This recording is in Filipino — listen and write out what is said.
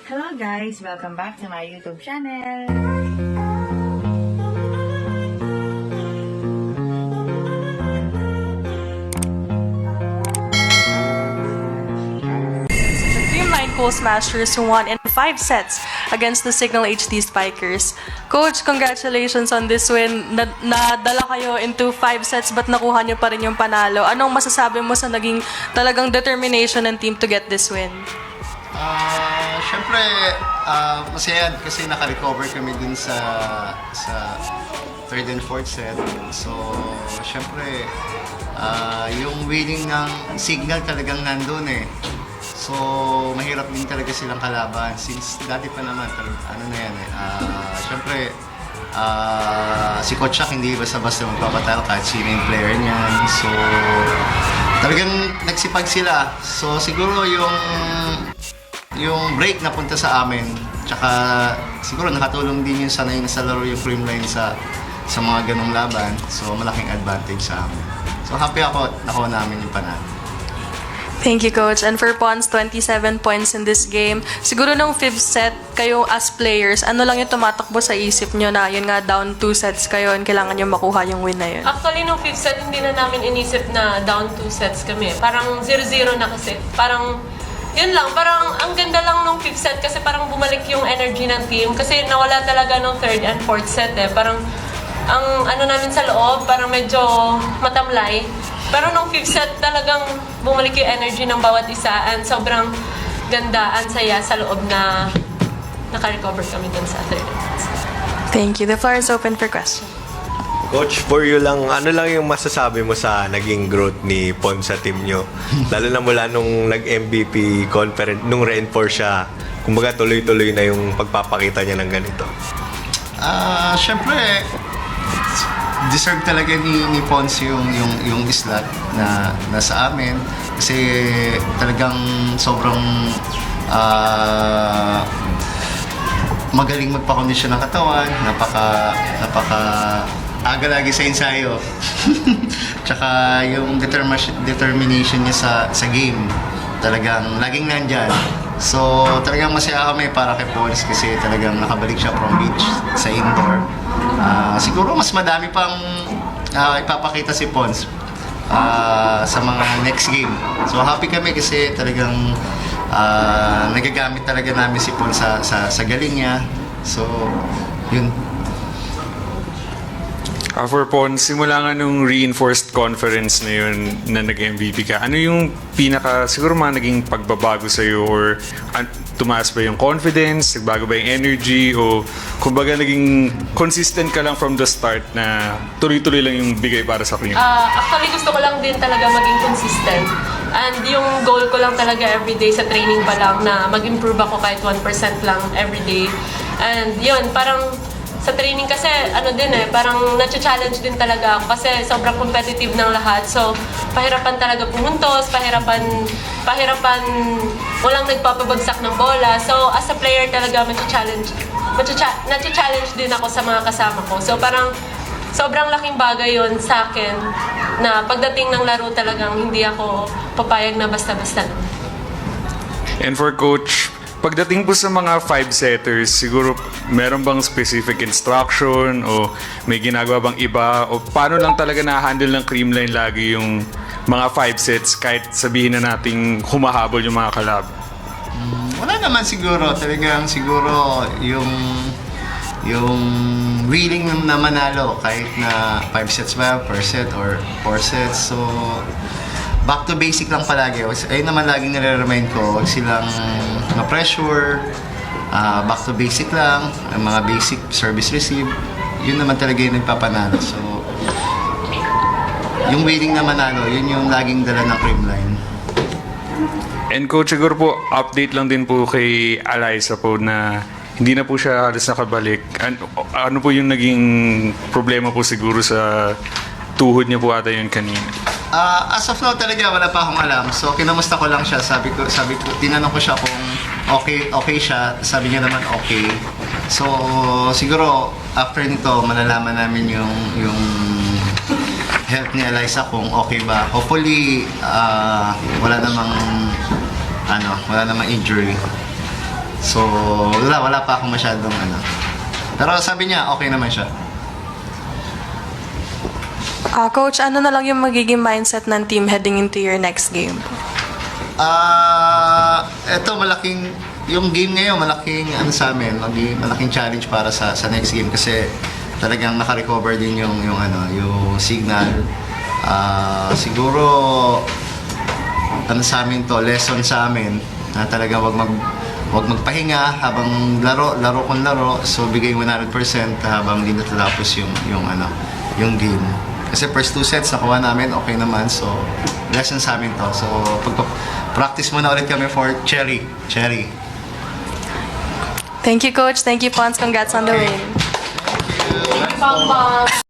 Hello guys! Welcome back to my YouTube channel! Dreamline Coal Smashers who won in 5 sets against the Signal HD Spikers. Coach, congratulations on this win. Nadala kayo into 5 sets but nakuha nyo pa rin yung panalo. Anong masasabi mo sa naging talagang determination ng team to get this win? Siyempre, masaya kasi naka-recover kami dun sa third and fourth set. So, siyempre, yung winning ng Signal talagang nandun eh. So, mahirap din talaga silang kalaban. Since dati pa naman, ano na yan eh. Siyempre, si Coach Shaq hindi basta-basta magpapatalo kahit sino yung player niyan. So, talagang nagsipag sila. So, siguro yung break na punta sa amin, tsaka siguro nakatulong din yung sanay na sa laro yung Creamline sa mga ganong laban. So, malaking advantage sa amin. So, happy ako nakuha namin yung panalo. Thank you, Coach. And for Pons, 27 points in this game. Siguro nung 5th set, kayo as players, ano lang yung tumatakbo sa isip nyo na yun nga down 2 sets kayo and kailangan nyo makuha yung win na yun? Actually, nung 5th set, hindi na namin inisip na down 2 sets kami. Parang 0-0 na kasi. Parang, yun lang, parang ang ganda lang nung 5th set kasi parang bumalik yung energy ng team. Kasi nawala talaga nung 3rd and 4th set eh. Parang, ang ano namin sa loob, parang medyo matamlay. Pero nung 5th set, talagang bumalik yung energy ng bawat isa and sobrang ganda, ang saya sa loob na naka-recover kami dun sa 3rd and 4th set. Thank you. The floor is open for questions. Coach, for you lang, ano lang yung masasabi mo sa naging growth ni Pon sa team nyo? Lalo na mula nung nag-MVP conference, nung reinforce siya, kumbaga tuloy-tuloy na yung pagpapakita niya ng ganito. Siyempre, deserve talaga ni Pons yung slot na nasa amin kasi talagang sobrang magaling magpakondisyon ng katawan, napaka aga lagi sa ensayo. Tsaka yung determination niya sa game talagang laging nandyan. So talagang masaya kami para kay Pons kasi talagang nakabalik siya from beach sa indoor. Siguro mas madami pang ipapakita si Pons sa mga next game. So happy kami kasi talagang nagagamit talaga namin si Pons sa galing niya. So yun. For Pons, simula nga nung reinforced conference na yun na nag-MVP ka, ano yung siguro mga naging pagbabago sa'yo or tumaas ba yung confidence, nagbago ba yung energy, o kumbaga naging consistent ka lang from the start na tuloy-tuloy lang yung bigay para sa kanya? Actually, gusto ko lang din talaga maging consistent. And yung goal ko lang talaga everyday sa training pa lang na mag-improve ako kahit 1% lang everyday. And yun, parang sa training kasi, parang na-challenge din talaga ako kasi sobrang competitive ng lahat. So, pahirapan talaga pumuntos, pahirapan walang nagpapabagsak ng bola. So, as a player talaga, na-challenge din ako sa mga kasama ko. So, parang sobrang laking bagay yon sa akin na pagdating ng laro talagang hindi ako papayag na basta-basta lang. And for Coach, pagdating po sa mga 5-setters, siguro meron bang specific instruction o may ginagawa bang iba o paano lang talaga na-handle ng Creamline lagi yung mga 5 sets kahit sabihin na nating humahabol yung mga kalab? Wala naman siguro. Talagang siguro yung willing na manalo kahit na 5 sets ba per set or 4 sets. So, back to basic lang palagi. Ayun naman laging nire-remind ko, huwag silang ma-pressure, back to basic lang, ang mga basic service receive, yun naman talaga yung nagpapanalo. So, yung willing na manalo, yun yung laging dala ng Creamline. And Coach, siguro po, update lang din po kay Alyssa po na hindi na po siya halos nakabalik. Ano po yung naging problema po siguro sa tuhod niya po ata yun kanina? As of now talaga wala pa akong alam. So kinamusta ko lang siya. Sabi ko tinanong ko siya kung okay siya. Sabi niya naman okay. So siguro after nito malalaman namin yung health ni Alyssa kung okay ba. Hopefully wala namang injury. So, wala pa ako masyadong ano. Pero sabi niya, okay naman siya. Coach, ano na lang yung magiging mindset ng team heading into your next game? Eto yung game ngayon, malaking ano sa amin, malaking challenge para sa next game kasi talagang naka-recover din yung signal. Siguro ano sa amin to, lesson sa amin na talaga wag magpahinga habang laro kung laro, so bigay 100% habang hindi natatapos yung game. Kasi first 2 sets nakuha namin, okay naman. So, lesson sa amin to. So, practice muna ulit kami for Cherry. Thank you, Coach. Thank you, Pons. Congrats on the win. Thank you.